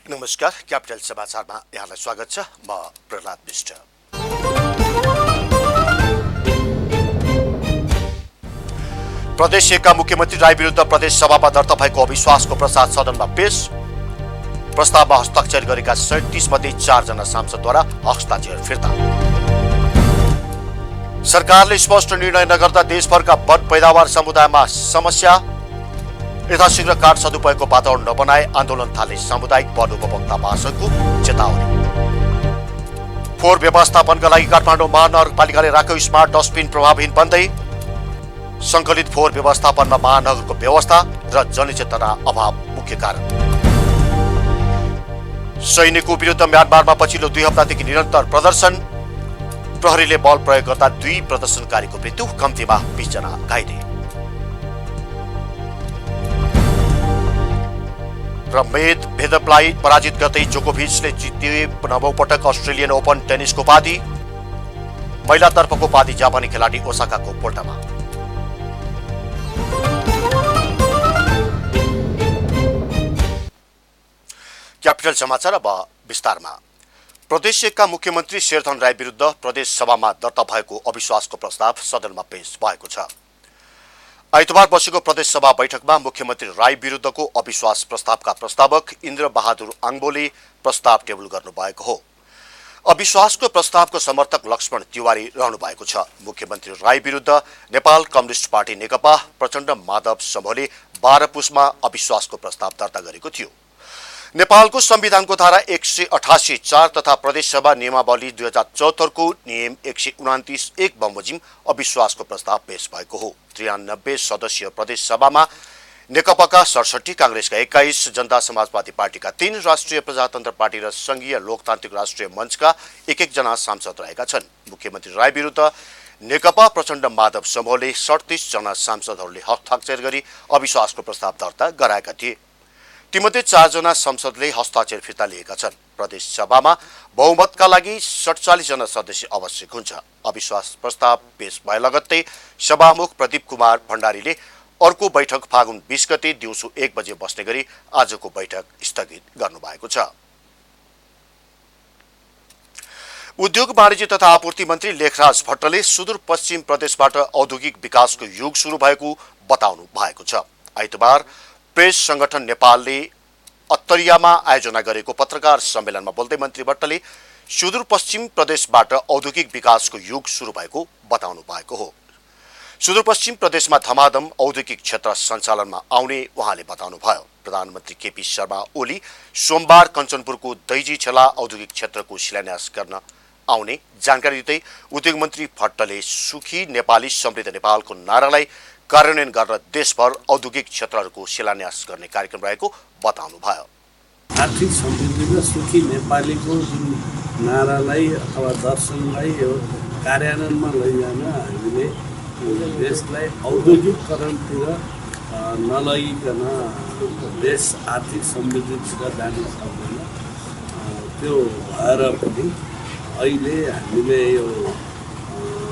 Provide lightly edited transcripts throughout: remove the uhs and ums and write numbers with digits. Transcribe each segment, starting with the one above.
नमस्कार, क्यापिटल समाचारमा यहाँलाई स्वागत छ। म प्रहलाद विष्ट। प्रदेश एकका मुख्यमन्त्री राई विरुद्ध प्रदेश सभामा दर्ता भएको अविश्वासको प्रस्ताव सदनमा पेश। प्रस्तावमा हस्ताक्षर गरेका 37 मध्ये 4 जना सांसदद्वारा हस्ताक्षर फिर्ता। सरकारले स्पष्ट निर्णय नगर्दा देशभरका वन पैदावार समुदायमा समस्या। यथाशीघ्र काठ सदुपयोगको वातावरण नबनाए आन्दोलन थाल्ने सामुदायिक वन उपभोक्ता महासंघको चेतावनी। फोहोर व्यवस्थापनका लागि काठमाडौँ महानगरपालिकाले राख्यो स्मार्ट डस्टबिन प्रभावहीन बन्दै। संकलित फोहोर व्यवस्थापनमा महानगरको व्यवस्था र जनचेतना अभाव मुख्य कारण। सैनिकको विरुद्ध म्यानमारमा पछिल्लो 2 हप्तादेखि निरन्तर प्रदर्शन। प्रहरीले बल प्रयोग गर्दा 2 प्रदर्शनकारीको मृत्यु, कम्तीमा 20 जना घाइते। र भेदपलाई पराजित गर्दै जोकोभिचले जिते 9औं पटक अस्ट्रेलियन ओपन टेनिसको उपाधि। महिलातर्फको उपाधि जापानी खेलाडी ओसाकाको पोल्टामा। क्यापिटल समाचार अब विस्तारमा। प्रदेश एकका मुख्यमन्त्री शेरधन राई विरुद्ध प्रदेश सभामा दर्ता भएको अविश्वासको प्रस्ताव सदनमा पेश भएको छ। आइतबार बसेको प्रदेश सभा बैठकमा मुख्यमन्त्री राई विरुद्धको अविश्वास प्रस्तावका प्रस्तावक इन्द्र बहादुर आङ्बोले प्रस्ताव टेबल गर्नुभएको हो। अविश्वासको प्रस्तावको समर्थक लक्ष्मण तिवारी रहनु भएको छ। मुख्यमन्त्री राई विरुद्ध नेपाल कम्युनिस्ट पार्टी नेकपा प्रचण्ड माधव समूहले 12 पुसमा अविश्वासको प्रस्ताव दर्ता गरेको थियो। नेपालको संविधानको धारा 188(4) तथा प्रदेशसभा नियमावली 2074 को नियम 129(1) बमोजिम अविश्वासको प्रस्ताव पेश भएको हो। 93 सदस्यीय प्रदेश सभामा नेकपाका 67, कांग्रेसका 21, जनता समाजवादी पार्टीका 3, राष्ट्रिय प्रजातन्त्र पार्टी र संघीय लोकतान्त्रिक राष्ट्रिय मञ्चका 1-1 जना सांसद रहेका छन्। मुख्यमन्त्री राई विरुद्ध नेकपा प्रचण्ड माधव समूहले 37 जना सांसदहरूले हस्ताक्षर गरी अविश्वासको प्रस्ताव दर्ता गराएका थिए। तीमध्ये 4 जना संसदले हस्ताक्षर फिर्ता लिएका छन्। प्रदेश सभामा बहुमतका लागि 47 जना सदस्य आवश्यक हुन्छ। अविश्वास प्रस्ताव पेश भए लगत्तै सभामुख प्रदीप कुमार भण्डारीले अर्को बैठक फागुन 20 गते दिउँसो 1 बजे बस्ने गरी आजको बैठक स्थगित गर्नुभएको छ। उद्योग वाणिज्य तथा आपूर्ति मन्त्री लेखराज भट्टले सुदूरपश्चिम प्रदेशबाट औद्योगिक विकासको युग सुरु भएको बताउनु भएको छ। आइतबार प्रेस संगठन नेपालले अत्तरियामा आयोजना गरेको पत्रकार सम्मेलनमा बोल्दै मन्त्री भट्टले सुदूरपश्चिम प्रदेशबाट औद्योगिक विकासको युग सुरु भएको बताउनु भएको हो। सुदूरपश्चिम प्रदेशमा धमाधम औद्योगिक क्षेत्र सञ्चालनमा आउने उहाँले बताउनुभयो। प्रधानमन्त्री केपी शर्मा ओली सोमबार कञ्चनपुरको दैजी छेला औद्योगिक क्षेत्रको शिलान्यास गर्न आउने जानकारी दिँदै उद्योग मन्त्री भट्टले सुखी नेपाली समृद्ध नेपालको नारालाई कार्यान्वयन गर्न देशभर औद्योगिक क्षेत्रहरूको शिलान्यास गर्ने कार्यक्रम रहेको बताउनुभयो। आर्थिक समृद्धि र सुखी नेपालीको जुन नारालाई अथवा दर्शनलाई यो कार्यान्वयनमा लैजान हामीले देशलाई औद्योगिकरणतिर नलगिकन देश आर्थिक समृद्धितिर जान सक्दैन। त्यो भएर पनि अहिले हामीले यो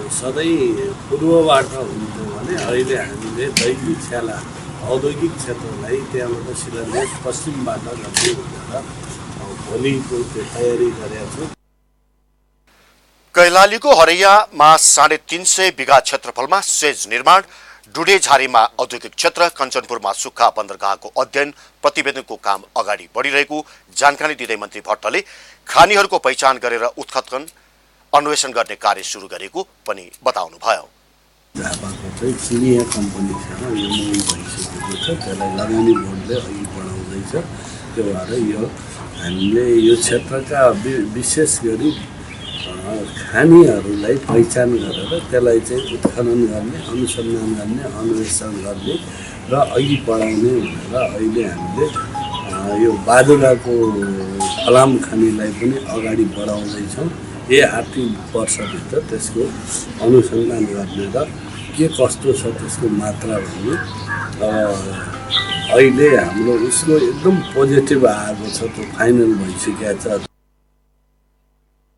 सधैँ पूर्वबाट हुन्थ्यो भने अहिले हामीले दैवी छेला औद्योगिक क्षेत्रलाई त्यहाँबाट शिलान्यास पश्चिमबाट गर्दै भनेर भोलिको तयारी गरेका छौँ। कैलालीको हरैयामा 350 बिघा क्षेत्रफलमा सेज निर्माण, डुडेझारीमा औद्योगिक क्षेत्र, कञ्चनपुरमा सुक्खा बन्दरगाहको अध्ययन प्रतिवेदनको काम अगाडि बढिरहेको जानकारी दिँदै मन्त्री भट्टले खानीहरूको पहिचान गरेर उत्खनन अन्वेषण गर्ने कार्य सुरु गरेको पनि बताउनुभयो। झापाको चाहिँ चिनिया कम्पनीसँग यो मुभी भइसकेको छ, त्यसलाई लगानी बोर्डले अघि बढाउँदैछ। त्यो भएर यो हामीले यो क्षेत्रका विशेष गरी खानीहरूलाई पहिचान गरेर त्यसलाई चाहिँ उत्खनन गर्ने, अनुसन्धान गर्ने, अन्वेषण गर्ने र अघि बढाउने भनेर अहिले हामीले यो बादुराको फलाम खानीलाई पनि अगाडि बढाउँदैछौँ। यही आर्थिक वर्षभित्र त्यसको अनुसन्धान गर्ने र के कस्तो छ त्यसको मात्रा भन्ने अहिले हाम्रो उसको एकदम पोजिटिभ आएको छ, त्यो फाइनल भइसकेको छ।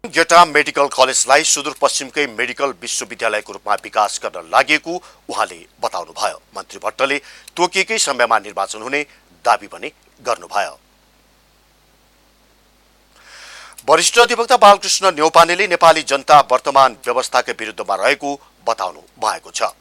गेटा मेडिकल कलेजलाई सुदूरपश्चिमकै मेडिकल विश्वविद्यालयको रूपमा विकास गर्न लागेको उहाँले बताउनुभयो। मन्त्री भट्टले तोकिएकै समयमा निर्वाचन हुने दाबी पनि गर्नुभयो। वरिष्ठ अधिवक्ता बालकृष्ण न्यौपानेले नेपाली जनता वर्तमान व्यवस्थाकै विरुद्धमा रहेको बताउनु भएको छ।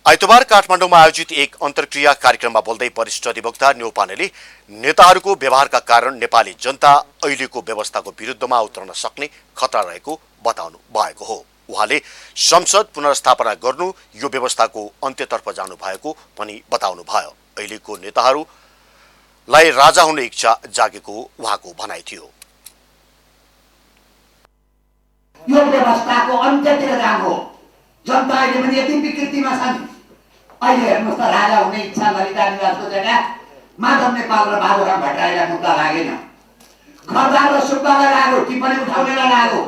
आइतबार काठमाडौँमा आयोजित एक अन्तर्क्रिया कार्यक्रममा बोल्दै वरिष्ठ अधिवक्ता न्यौपानेले नेताहरूको व्यवहारका कारण नेपाली जनता अहिलेको व्यवस्थाको विरुद्धमा उत्रन सक्ने खतरा रहेको बताउनु भएको हो। उहाँले संसद पुनर्स्थापना गर्नु यो व्यवस्थाको अन्त्यतर्फ जानु भएको पनि बताउनु भयो। अहिलेको नेताहरूलाई राजा हुने इच्छा जागेको उहाँको भनाइ थियो। यो व्यवस्थाको अन्त्यतिर जानु हो। जनता अहिले पनि यति विकृतिमा छन्। अहिले हेर्नुहोस् त, राजा हुने इच्छा ललिता निवासको जग्गा माधव नेपाल र बाबुराम भट्टराईलाई मुद्दा लागेन। खरदार र सुब्बालाई लाग्यो, टिप्पणी उठाउनेलाई लाग्यो।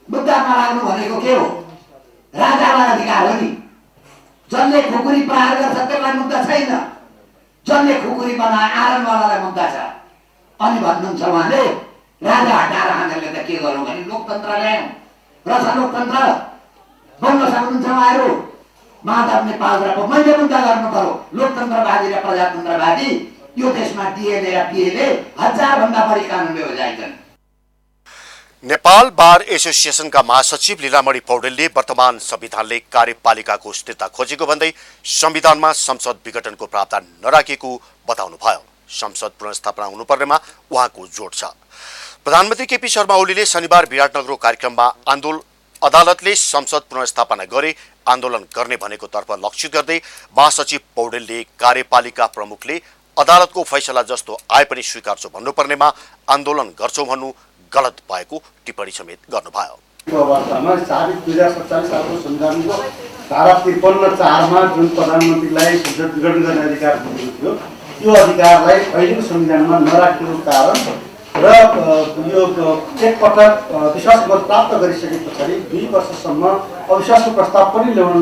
मुद्दा नलाग्नु भनेको के हो? राजालाई अधिकार हो नि। जसले खुकुरी प्रहार गर्छ त्यसलाई मुद्दा छैन। जसले खुकुरी बनाए आरनवालालाई मुद्दा छ। अनि भन्नुहुन्छ उहाँले राजा हटाएर हामीहरूले त के गरौँ भने लोकतन्त्र ल्यायौँ। र छ लोकतन्त्र बन्न सक्नुहुन्छ उहाँहरू। माधव नेपाल र मैले मुद्दा गर्नु पर्यो। लोकतन्त्रवादी र प्रजातन्त्रवादी यो देशमा डिएलए र पिएलए 1000 भन्दा बढी कानुनले बजाइछन्। नेपाल बार एसोसिएसनका महासचिव लीलामणि पौडेलले वर्तमान संविधानले कार्यपालिकाको स्थिरता खोजेको भन्दै संविधानमा संसद विघटनको प्रावधान नराखेको बताउनुभयो। संसद पुनर्स्थापना हुनुपर्नेमा उहाँको जोड छ। प्रधानमन्त्री केपी शर्मा ओलीले शनिबार विराटनगरको कार्यक्रममा अदालतले संसद पुनर्स्थापना गरे आन्दोलन गर्ने भनेको तर्फ लक्षित गर्दै महासचिव पौडेलले कार्यपालिका प्रमुखले अदालतको फैसला जस्तो आए पनि स्वीकार्छु भन्नुपर्नेमा आन्दोलन गर्छौं भन्नु गलत भएको टिप्पणी समेत गर्नुभयो। अवस्थामा 2047 सालको संविधानको धारा 53(4) मा जुन प्रधानमन्त्रीलाई संसद विघटन गर्ने अधिकार दिएको थियो, त्यो अधिकारलाई अहिलेको संविधानमा नराखेको कारण र यो एकपटक विश्वास मत प्राप्त गरिसके पछाडि 2 वर्षसम्म अविश्वासको प्रस्ताव पनि ल्याउन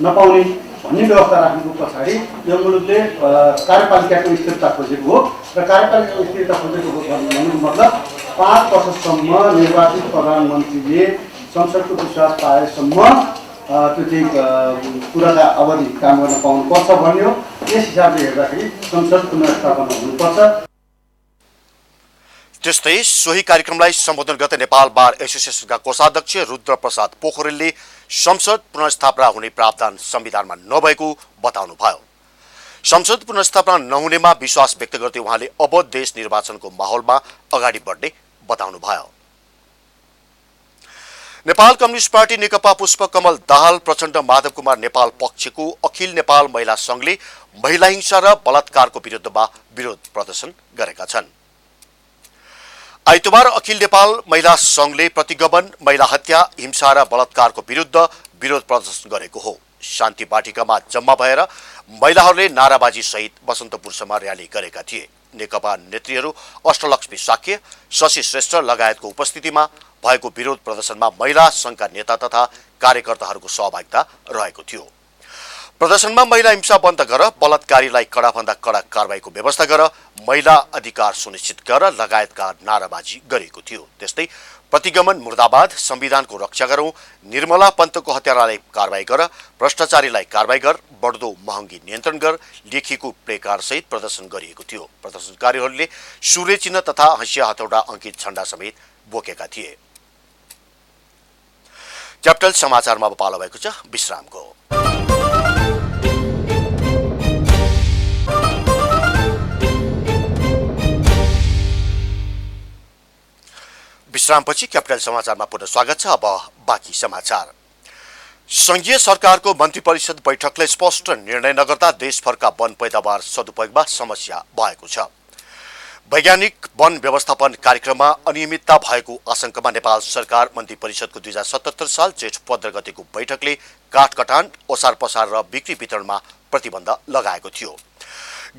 नपाउने भन्ने व्यवस्था राख्नुको पछाडि यो मुलुकले कार्यपालिकाको स्थिरता खोजेको हो। र कार्यपालिकाको स्थिरता खोजेको हो भन्नु मतलब 5 वर्षसम्म निर्वाचित प्रधानमन्त्रीले संसदको विश्वास पाएसम्म त्यो चाहिँ पुराका अवधि काम गर्न पाउनुपर्छ भन्ने हो। यस हिसाबले हेर्दाखेरि संसद पुनर्स्थापना हुनुपर्छ। त्यस्तै सोही कार्यक्रमलाई सम्बोधन गर्दै नेपाल बार एसोसिएसनका कोषाध्यक्ष रुद्र प्रसाद पोखरेलले संसद पुनर्स्थापना हुने प्रावधान संविधानमा नभएको बताउनुभयो। संसद पुनर्स्थापना नहुनेमा विश्वास व्यक्त गर्दै उहाँले अब देश निर्वाचनको माहौलमा अगाडि बढ्ने बताउनुभयो। नेपाल कम्युनिस्ट पार्टी नेकपा पुष्पकमल दाहाल प्रचण्ड माधव कुमार नेपाल पक्षको अखिल नेपाल महिला संघले महिला हिंसा र बलात्कारको विरुद्धमा विरोध प्रदर्शन गरेका छन्। आइतबार अखिल नेपाल महिला संघले प्रतिगमन, महिला हत्या, हिंसा र बलात्कारको विरुद्ध विरोध प्रदर्शन गरेको हो। शान्ति बाटिकामा जम्मा भएर महिलाहरूले नाराबाजी सहित बसन्तपुरसम्म र्याली गरेका थिए। नेकपा नेत्रीहरू अष्टलक्ष्मी साक्य, शशि श्रेष्ठ लगायतको उपस्थितिमा भएको विरोध प्रदर्शनमा महिला संघका नेता तथा कार्यकर्ताहरूको सहभागिता रहेको थियो। प्रदर्शनमा महिला हिंसा बन्द गर, बलात्कारीलाई कडाभन्दा कडा कारबाहीको व्यवस्था गर, महिला अधिकार सुनिश्चित गर लगायतका नाराबाजी गरिएको थियो। त्यस्तै प्रतिगमन मुर्दाबाद, संविधानको रक्षा गरौं, निर्मला पन्तको हत्यारालाई कारबाही गर, भ्रष्टाचारीलाई कारबाही गर, बढ्दो महँगी नियन्त्रण गर लेखिएको प्लेकार्ड सहित प्रदर्शन गरिएको थियो। प्रदर्शनकारीहरूले सूर्य चिन्ह तथा हँसिया हथौडा अंकित झण्डा समेत बोकेका थिए। क्यापिटल समाचारमा पालो भएको छ विश्रामको। विश्रामपछि क्यापिटल समाचारमा पुनः स्वागत छ। अब बाँकी समाचार। संघीय सरकारको मन्त्री परिषद बैठकले स्पष्ट निर्णय नगर्दा देशभरका वन पैदावार सदुपयोगमा समस्या भएको छ। वैज्ञानिक वन व्यवस्थापन कार्यक्रममा अनियमितता भएको आशंकामा नेपाल सरकार मन्त्री परिषदको 2077 साल जेठ 15 गतेको बैठकले काठ कटान, ओसार पसार र बिक्री वितरणमा प्रतिबन्ध लगाएको थियो।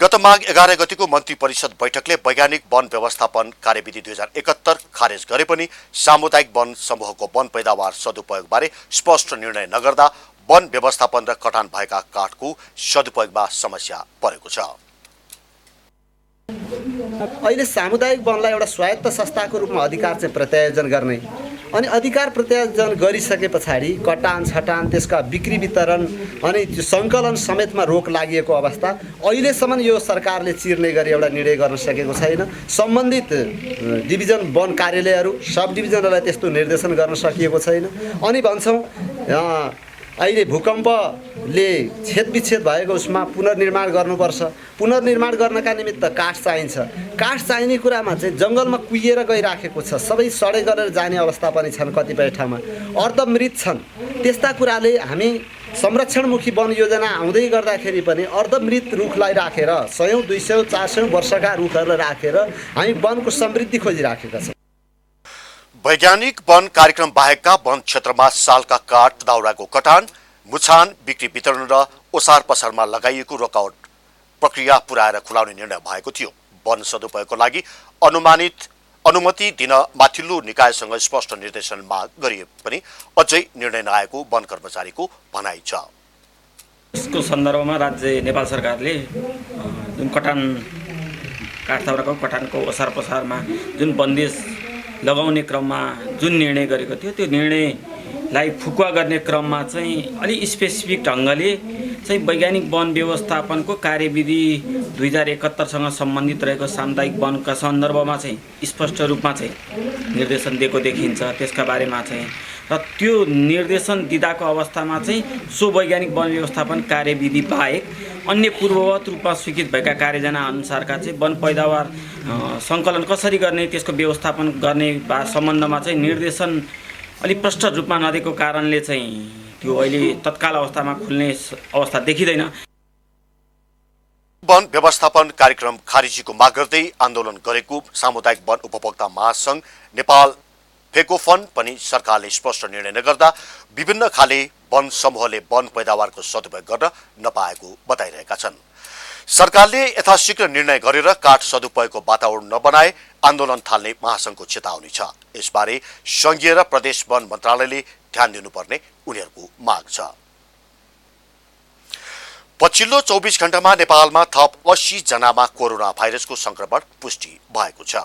गत माघ 11 गतेको मन्त्री परिषद बैठकले वैज्ञानिक वन व्यवस्थापन कार्यविधि 2071 खारेज गरे पनि सामुदायिक वन समूहको वन पैदावार सदुपयोगबारे स्पष्ट निर्णय नगर्दा वन व्यवस्थापन र कटान भएका काठको सदुपयोगमा समस्या परेको छ। अहिले सामुदायिक वनलाई एउटा स्वायत्त संस्थाको रूपमा अधिकार चाहिँ प्रत्यायोजन गर्ने, अनि अधिकार प्रत्यार्जन गरिसके पछाडि कटान छटान त्यसका बिक्री वितरण अनि त्यो सङ्कलन समेतमा रोक लागि अवस्था अहिलेसम्म यो सरकारले चिर्ने गरी एउटा निर्णय गर्न सकेको छैन। सम्बन्धित डिभिजन वन कार्यालयहरू सब डिभिजनहरूलाई त्यस्तो निर्देशन गर्न सकिएको छैन। अनि भन्छौँ अहिले भूकम्पले छेदविच्छेद भएको उसमा पुनर्निर्माण गर्नुपर्छ। पुनर्निर्माण गर्नका निमित्त काठ चाहिन्छ। काठ चाहिने कुरामा चाहिँ जङ्गलमा कुहिएर गइराखेको छ। सबै सडे गरेर जाने अवस्था पनि छन्। कतिपय ठाउँमा अर्धमृत छन्। त्यस्ता कुराले हामी संरक्षणमुखी वन योजना आउँदै गर्दाखेरि पनि अर्धमृत रुखलाई राखेर 100, 200, 400 वर्षका रुखहरूलाई राखेर हामी वनको समृद्धि खोजिराखेका छौँ। वैज्ञानिक वन कार्यक्रम बाहेकका वन क्षेत्रमा सालका काठ दाउराको कटान, मुछान, बिक्री वितरण र ओसार पसारमा लगाइएको रोकआउट प्रक्रिया पुर्याएर खुलाउने निर्णय भएको थियो। वन सदुपयोगको लागि अनुमति दिन माथिल्लो निकायसँग स्पष्ट निर्देशन माग गरिए पनि अझै निर्णय नआएको वन कर्मचारीको भनाइ छ। यसको सन्दर्भमा राज्य नेपाल सरकारले जुन कटान काठ दाउराको कटानको ओसार पसारमा जुन बन्देज लगाउने क्रममा जुन निर्णय गरेको थियो त्यो निर्णयलाई फुकुवा गर्ने क्रममा चाहिँ अलि स्पेसिफिक ढङ्गले चाहिँ वैज्ञानिक वन व्यवस्थापनको कार्यविधि 2071सँग सम्बन्धित रहेको सामुदायिक वनका सन्दर्भमा चाहिँ स्पष्ट रूपमा चाहिँ निर्देशन दिएको देखिन्छ। त्यसका बारेमा चाहिँ र त्यो निर्देशन दिँदाको अवस्थामा चाहिँ सो वैज्ञानिक वन व्यवस्थापन कार्यविधि बाहेक अन्य पूर्ववत रूपमा स्वीकृत भएका कार्ययोजना अनुसारका चाहिँ वन पैदावार सङ्कलन कसरी गर्ने त्यसको व्यवस्थापन गर्ने सम्बन्धमा चाहिँ निर्देशन अलिक प्रष्ट रूपमा नदिएको कारणले चाहिँ त्यो अहिले तत्काल अवस्थामा खुल्ने अवस्था देखिँदैन। वन व्यवस्थापन कार्यक्रम खारिजीको माग गर्दै आन्दोलन गरेको सामुदायिक वन उपभोक्ता महासङ्घ नेपाल फेकोफन पनि सरकारले स्पष्ट निर्णय नगर्दा विभिन्न खाले वन समूहले वन पैदावारको सदुपयोग गर्न नपाएको बताइरहेका छन्। सरकारले यथाशीघ्र निर्णय गरेर काठ सदुपयोगको वातावरण नबनाए आन्दोलन थाल्ने महासङ्घको चेतावनी छ। यसबारे संघीय र प्रदेश वन मन्त्रालयले ध्यान दिनुपर्ने उनीहरूको माग छ। पछिल्लो 24 घण्टामा नेपालमा थप 80 जनामा कोरोना भाइरसको संक्रमण पुष्टि भएको छ।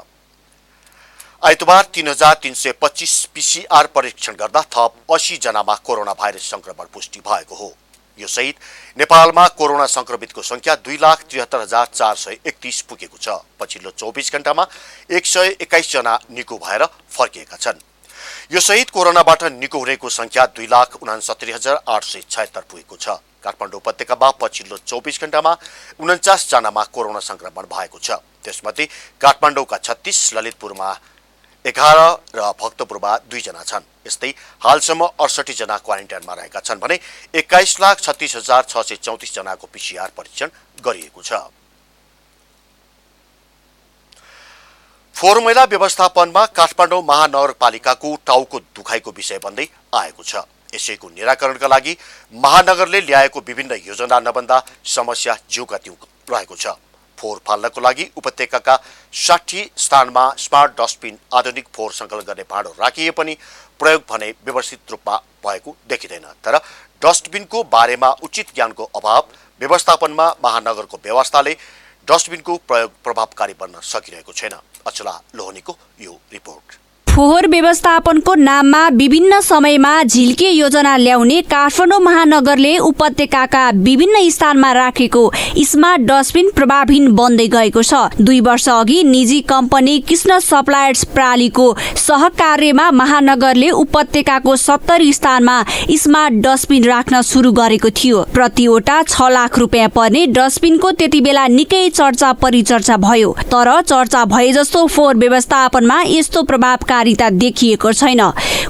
आइतबार 3325 पीसीआर परीक्षण गर्दा थप 80 जनामा कोरोना भाइरस संक्रमण पुष्टि भएको हो। यो सहित नेपालमा कोरोना संक्रमितको संख्या 2,73,431 पुगेको छ। पछिल्लो 24 घण्टामा 121 जना निको भएर फर्किएका छन्। यो सहित कोरोनाबाट निको हुनेको संख्या 2,69,876 पुगेको छ। काठमाडौँ उपत्यकामा पछिल्लो 24 घण्टामा 49 जनामा कोरोना संक्रमण भएको छ। त्यसमध्ये काठमाडौँका 36, ललितपुरमा 11 र भक्तपुरमा 2 जना छन्। यस्तै हालसम्म 68 जना क्वारेन्टाइनमा रहेका छन् भने 21,36,634 जनाको पीसीआर परीक्षण गरिएको छ। फोहोर मैला व्यवस्थापनमा काठमाडौँ महानगरपालिकाको टाउको दुखाइको विषय बन्दै आएको छ। यसैको निराकरणका लागि महानगरले ल्याएको विभिन्न योजना नबन्दा समस्या ज्यूका त्यू रहेको छ। फोहोर फाल्नको लागि उपत्यकाका 60 स्थानमा स्मार्ट डस्टबिन आधुनिक फोहोर सङ्कलन गर्ने भाँडो राखिए पनि प्रयोग भने व्यवस्थित रूपमा भएको देखिँदैन। तर डस्टबिनको बारेमा उचित ज्ञानको अभाव व्यवस्थापनमा महानगरको व्यवस्थाले डस्टबिनको प्रयोग प्रभावकारी बन्न सकिरहेको छैन। अचला लोहनीको यो रिपोर्ट। फोहोर व्यवस्थापनको नाममा विभिन्न समयमा झिल्के योजना ल्याउने काठमाडौँ महानगरले उपत्यकाका विभिन्न स्थानमा राखेको स्मार्ट डस्टबिन प्रभावहीन बन्दै गएको छ। 2 वर्ष अघि निजी कम्पनी कृष्ण सप्लायर्स प्रालीको सहकार्यमा महानगरले उपत्यकाको 70 स्थानमा स्मार्ट डस्टबिन राख्न सुरु गरेको थियो। प्रतिवटा 6 लाख रुपियाँ पर्ने डस्टबिनको त्यति बेला निकै चर्चा परिचर्चा भयो। तर चर्चा भए जस्तो फोहोर व्यवस्थापनमा यस्तो प्रभावकारी देखिएको छैन।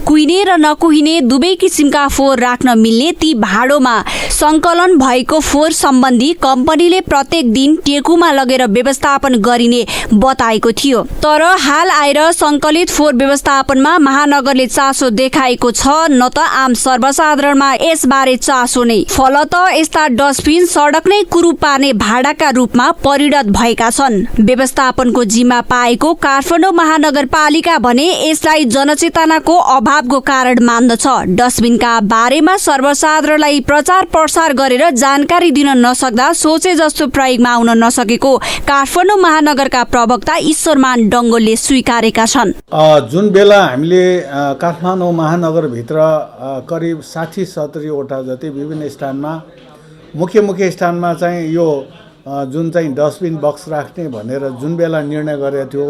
कुहिने र नकुहिने दुवै किसिमका फोहोर राख्न मिल्ने ती भाँडोमा संकलन भएको फोहोर सम्बन्धी कम्पनीले प्रत्येक दिन टेकुमा लगेर व्यवस्थापन गरिने बताएको थियो। तर हाल आएर संकलित फोहोर व्यवस्थापनमा महानगरले चासो देखाएको छ न त आम सर्वसाधारणमा यसबारे चासो नै। फलत यस्ता डस्टबिन सडक नै कुरू पार्ने भाडाका रूपमा परिणत भएका छन्। व्यवस्थापनको जिम्मा पाएको काठमाडौँ महानगरपालिका भने यसलाई जनचेतनाको अभाव अभावको कारण मान्दछ। डस्टबिनका बारेमा सर्वसाधारणलाई प्रचार प्रसार गरेर जानकारी दिन नसक्दा सोचे जस्तो प्रयोगमा आउन नसकेको काठमाडौँ महानगरका प्रवक्ता ईश्वरमान डङ्गोलले स्वीकारेका छन्। जुन बेला हामीले काठमाडौँ महानगरभित्र करिब 60-70 वटा जति विभिन्न स्थानमा मुख्य स्थानमा चाहिँ यो जुन चाहिँ डस्टबिन बक्स राख्ने भनेर जुन बेला निर्णय गरेको थियो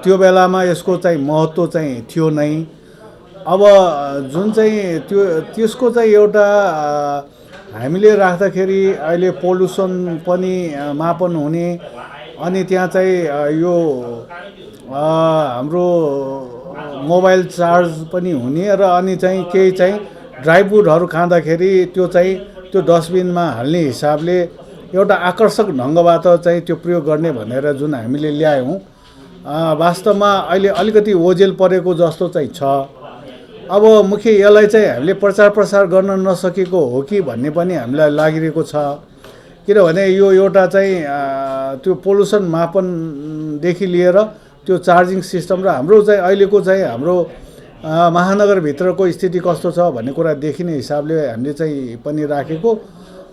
त्यो बेलामा यसको चाहिँ महत्त्व चाहिँ थियो नै। अब जुन चाहिँ त्यसको चाहिँ एउटा हामीले राख्दाखेरि अहिले पोल्युसन पनि मापन हुने अनि त्यहाँ चाहिँ यो हाम्रो मोबाइल चार्ज पनि हुने र अनि चाहिँ केही चाहिँ ड्राई फ्रुटहरू खाँदाखेरि त्यो डस्टबिनमा हाल्ने हिसाबले एउटा आकर्षक ढङ्गबाट चाहिँ त्यो प्रयोग गर्ने भनेर जुन हामीले ल्यायौँ वास्तवमा अहिले अलिकति ओझेल परेको जस्तो चाहिँ छ। अब मुख्य यसलाई चाहिँ हामीले प्रचार प्रसार गर्न नसकेको हो कि भन्ने पनि हामीलाई लागिरहेको छ। किनभने यो एउटा चाहिँ त्यो पोल्युसन मापनदेखि लिएर त्यो चार्जिङ सिस्टम र हाम्रो चाहिँ अहिलेको चाहिँ हाम्रो महानगरभित्रको स्थिति कस्तो छ भन्ने कुरा देखिने हिसाबले हामीले चाहिँ पनि राखेको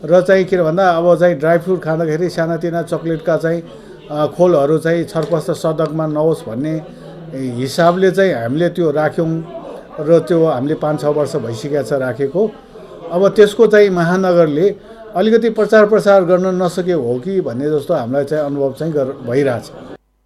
र चाहिँ के भन्दा अब चाहिँ ड्राई फ्रुट खाँदाखेरि सानातिना चक्लेटका चाहिँ खोलहरू चाहिँ छरपस्ट सडकमा नहोस् भन्ने हिसाबले चाहिँ हामीले त्यो राख्यौँ र त्यो हामीले 5-6 वर्ष भइसकेको छ राखेको। अब त्यसको चाहिँ महानगरले अलिकति प्रचार प्रसार गर्न नसकेको हो कि भन्ने जस्तो हामीलाई चाहिँ अनुभव चाहिँ भइरहेछ।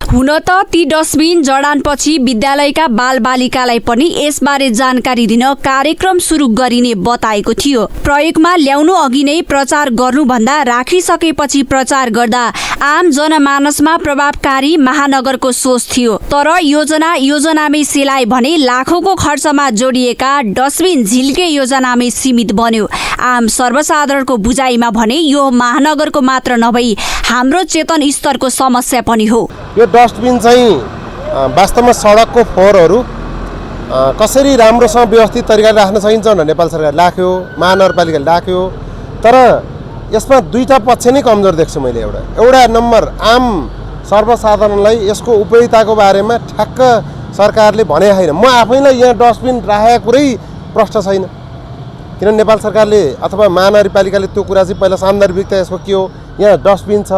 हुन त ती डस्टबिन जडानपछि विद्यालयका बालबालिकालाई पनि यसबारे जानकारी दिन कार्यक्रम सुरु गरिने बताएको थियो। प्रयोगमा ल्याउनु अघि नै प्रचार गर्नुभन्दा राखिसकेपछि प्रचार गर्दा आम जनमानसमा प्रभावकारी महानगरको सोच थियो। तर योजनामै सेलाए भने लाखौंको खर्चमा जोडिएका डस्टबिन झिल्के योजनामै सीमित बन्यो। आम सर्वसाधारणको बुझाइमा भने यो महानगरको मात्र नभई हाम्रो चेतन स्तरको समस्या पनि हो। यो डस्टबिन चाहिँ वास्तवमा सडकको फोहोरहरू कसरी राम्रोसँग व्यवस्थित तरिकाले राख्न सकिन्छ भनेर नेपाल सरकार राख्यो, महानगरपालिकाले राख्यो। तर यसमा दुईटा पक्ष नै कमजोर देख्छु मैले। एउटा नम्बर आम सर्वसाधारणलाई यसको उपयोगिताको बारेमा ठ्याक्क सरकारले भने छैन। म आफैलाई यहाँ डस्टबिन राखेको कुरै प्रश्न छैन, किनभने नेपाल सरकारले अथवा महानगरपालिकाले त्यो कुरा चाहिँ पहिला सान्दर्भिकता यसको के हो, यहाँ डस्टबिन छ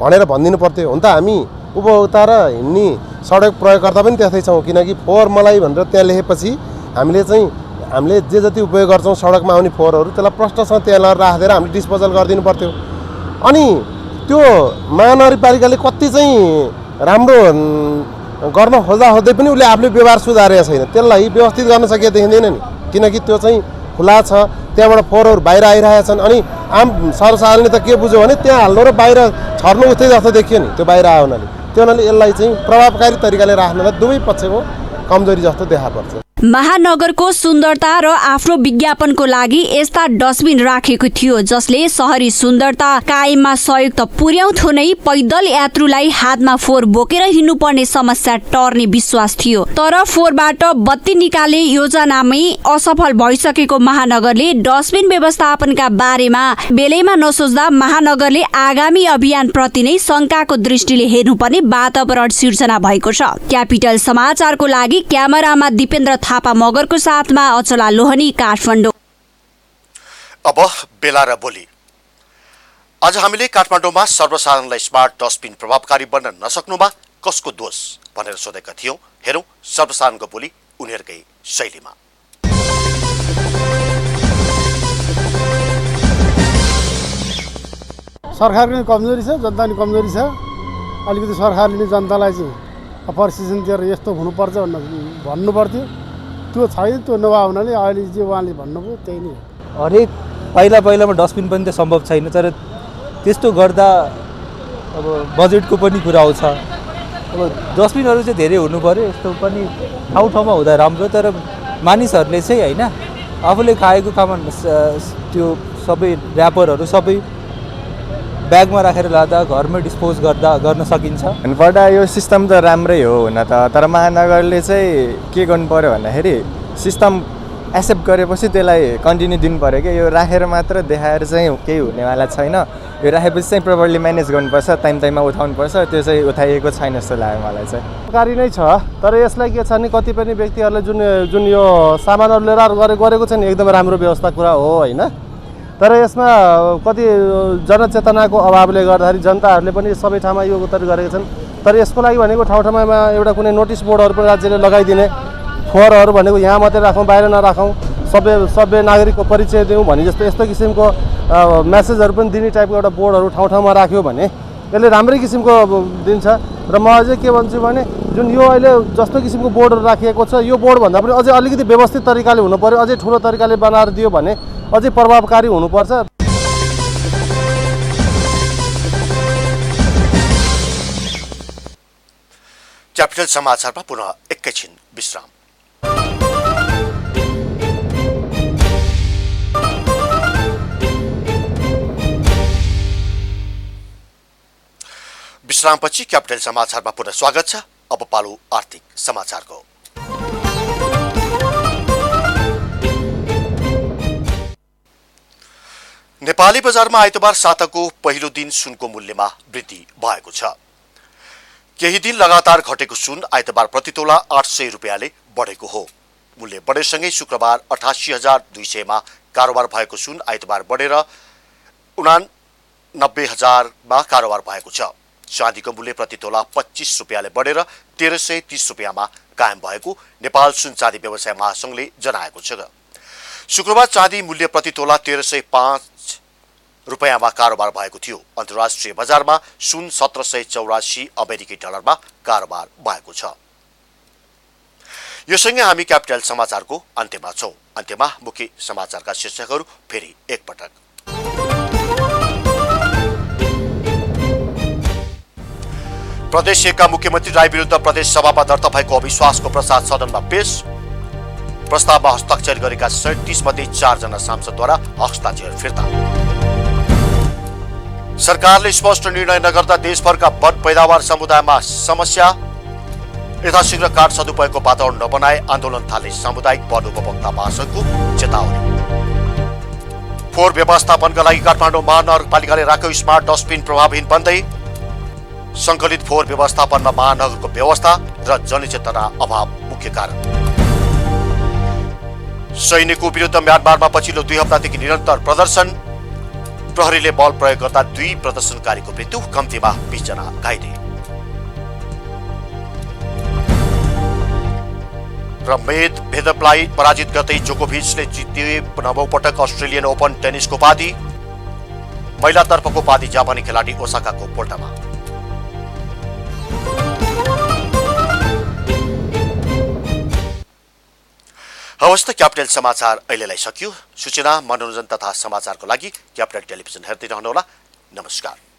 भनेर भनिदिनु पर्थ्यो। हुन त हामी उपभोक्ता र हिँड्ने सडक प्रयोगकर्ता पनि त्यस्तै छौँ, किनकि फोहोर मलाई भनेर त्यहाँ लेखेपछि हामीले जे जति उपयोग गर्छौँ सडकमा आउने फोहोरहरू त्यसलाई प्रश्नसँग त्यहाँ लगेर राखेर हामीले डिस्पोजल गरिदिनु पर्थ्यो। अनि त्यो महानगरपालिकाले कति चाहिँ राम्रो गर्न खोज्दै पनि उसले आफूले व्यवहार सुधारेको छैन। त्यसलाई व्यवस्थित गर्न सकेको देखिँदैन नि, किनकि त्यो चाहिँ खुला छ, त्यहाँबाट फोहोरहरू बाहिर आइरहेका छन्। अनि आम सर्वसाधारणले त के बुझ्यो भने त्यहाँ हाल्नु र बाहिर छर्नु उस्तै जस्तो देखियो नि त्यो बाहिर आयो हुनाले। त्यो हुनाले यसलाई चाहिँ प्रभावकारी तरिकाले राख्नलाई दुवै पक्षको कमजोरी जस्तो देखा पर्छ। महानगरको सुन्दरता र आफ्नो विज्ञापनको लागि यस्ता डस्टबिन राखेको थियो जसले शहरी सुन्दरता कायममा सहयोग त पुर्याउँथ्यो नै, पैदल यात्रुलाई हातमा फोहोर बोकेर हिँड्नुपर्ने समस्या टर्ने विश्वास थियो। तर फोहोरबाट बत्ती निकाल्ने योजनामै असफल भइसकेको महानगरले डस्टबिन व्यवस्थापनका बारेमा बेलैमा नसोच्दा महानगरले आगामी अभियानप्रति नै शङ्काको दृष्टिले हेर्नुपर्ने वातावरण सिर्जना भएको छ। क्यापिटल समाचारको लागि क्यामेरामा दिपेन्द्र थापा मगरको साथमा अचला लोहनी, काठमाडौँ। अब बेला र बोली। आज हामीले काठमाडौँमा सर्वसाधारणलाई स्मार्ट डस्टबिन प्रभावकारी बन्न नसक्नुमा कसको दोष भनेर सोधेका थियौं। हेरौं सर्वसाधारणको बोली उनीहरूकै शैलीमा। सरकारको कमजोरी छ, जनता नि कमजोरी छ। अलिकति सरकारले जनतालाई चाहिँ प्रशिक्षण दिएर यस्तो हुनुपर्छ भन्नु पर्थ्यो, त्यो छैन। त्यो नभए हुनाले अहिले जे उहाँले भन्नुभयो त्यही नै हो। हरेक पहिलामा डस्टबिन पनि त सम्भव छैन, तर त्यस्तो गर्दा अब बजेटको पनि कुरा आउँछ। अब डस्टबिनहरू चाहिँ धेरै हुनु पर्यो, यस्तो पनि ठाउँमा हुँदा राम्रो। तर मानिसहरूले चाहिँ होइन आफूले खाएको खामा त्यो सबै ऱ्यापरहरू सबै ब्यागमा राखेर लाँदा घरमै डिस्पोज गर्न सकिन्छ। भन्नुपर्दा यो सिस्टम त राम्रै हो हुन त, तर महानगरले चाहिँ के गर्नु पर्यो भन्दाखेरि सिस्टम एक्सेप्ट गरेपछि त्यसलाई कन्टिन्यू दिनु पऱ्यो कि यो राखेर मात्र देखाएर चाहिँ केही हुनेवाला छैन। यो राखेपछि चाहिँ प्रपरली म्यानेज गर्नुपर्छ, टाइममा उठाउनुपर्छ। त्यो चाहिँ उठाइएको छैन जस्तो लाग्यो मलाई चाहिँ। सरकारी नै छ, तर यसलाई के छ भने कति पनि व्यक्तिहरूले जुन यो सामानहरू लिएर गरेको छ नि एकदमै राम्रो व्यवस्था कुरा हो होइन। तर यसमा कति जनचेतनाको अभावले गर्दाखेरि जनताहरूले पनि सबै ठाउँमा यो उत्तर गरेका छन्। तर यसको लागि भनेको ठाउँ ठाउँमा एउटा कुनै नोटिस बोर्डहरू पनि राज्यले लगाइदिने, फोहोरहरू भनेको यहाँ मात्रै राखौँ बाहिर नराखौँ, सभ्य नागरिकको परिचय दिउँ भने जस्तो यस्तो किसिमको मेसेजहरू पनि दिने टाइपको एउटा बोर्डहरू ठाउँ ठाउँमा राख्यो भने यसले राम्रै किसिमको दिन्छ। र म अझै के भन्छु भने जुन यो अहिले जस्तो किसिमको बोर्डहरू राखिएको छ यो बोर्डभन्दा पनि अझै अलिकति व्यवस्थित तरिकाले हुनु पऱ्यो, अझै ठुलो तरिकाले बनाएर दियो भने अझै प्रभावकारी हुनुपर्छ। क्यापिटल समाचारमा पुनः एकैछिन विश्राम। विश्रामपछि क्यापिटल समाचारमा पुनः स्वागत छ। अब पालो आर्थिक समाचारको। नेपाली बजारमा आइतबार साताको पहिलो दिन सुनको मूल्यमा वृद्धि भएको छ। केही दिन लगातार घटेको सुन आइतबार प्रतितोला 800 रुपियाँले बढेको हो। मूल्य बढेसँगै शुक्रबार 88,200 मा कारोबार भएको सुन आइतबार बढेर 89,000 मा कारोबार भएको छ। चाँदीको मूल्य प्रतितोला 25 रुपियाँले बढेर 1330 रुपियाँमा कायम भएको नेपाल सुन चाँदी व्यवसाय महासंघले जनाएको छ। शुक्रबार चाँदी मूल्य प्रतितोला 1305 रुपियाँमा कारोबार भएको थियो। अन्तर्राष्ट्रिय बजारमा सुन 1784 अमेरिकी डलरमा कारोबार भएको छ। यो सँगै हामी क्यापिटल समाचारको अन्त्यमा छौं। अन्त्यमा मुख्य समाचारका शीर्षकहरू फेरि एकपटक। प्रदेश एकका मुख्यमन्त्री राई विरुद्ध प्रदेश सभामा दर्ता भएको अविश्वासको प्रस्ताव सदनमा पेश। प्रस्तावमा हस्ताक्षर गरेका 37 मध्ये 4 जना सांसदद्वारा हस्ताक्षर फिर्ता। सरकारले स्पष्ट निर्णय नगर्दा देशभरका वन पैदावार समुदायमा समस्या। यथाशीघ्र काठ सदुपयोगको वातावरण नबनाए आन्दोलन थाल्ने सामुदायिक वन उपभोक्ता महासंघको चेतावनी। फोहोर व्यवस्थापनका लागि काठमाडौँ महानगरपालिकाले राख्यो स्मार्ट डस्टबिन प्रभावहीन बन्दै। संकलित फोहोर व्यवस्थापनमा महानगरको व्यवस्था र जनचेतना अभाव मुख्य कारण। सैनिकको विरुद्ध म्यानमारमा पछिल्लो 2 हप्तादेखि निरन्तर प्रदर्शन। प्रहरीले बल प्रयोग गर्दा 2 प्रदर्शनकारीको मृत्यु, कम्तीमा 20 जना घाइते। र भेदपलाई पराजित गर्दै जोकोभिचले जिते 9औं पटक अस्ट्रेलियन ओपन टेनिसको उपाधि। महिलातर्फको उपाधि जापानी खेलाडी ओसाकाको पोल्टामा। हवस् त क्यापिटल समाचार अहिलेलाई सकियो। सूचना, मनोरञ्जन तथा समाचारको लागि क्यापिटल टेलिभिजन हेर्दै रहनुहोला। नमस्कार।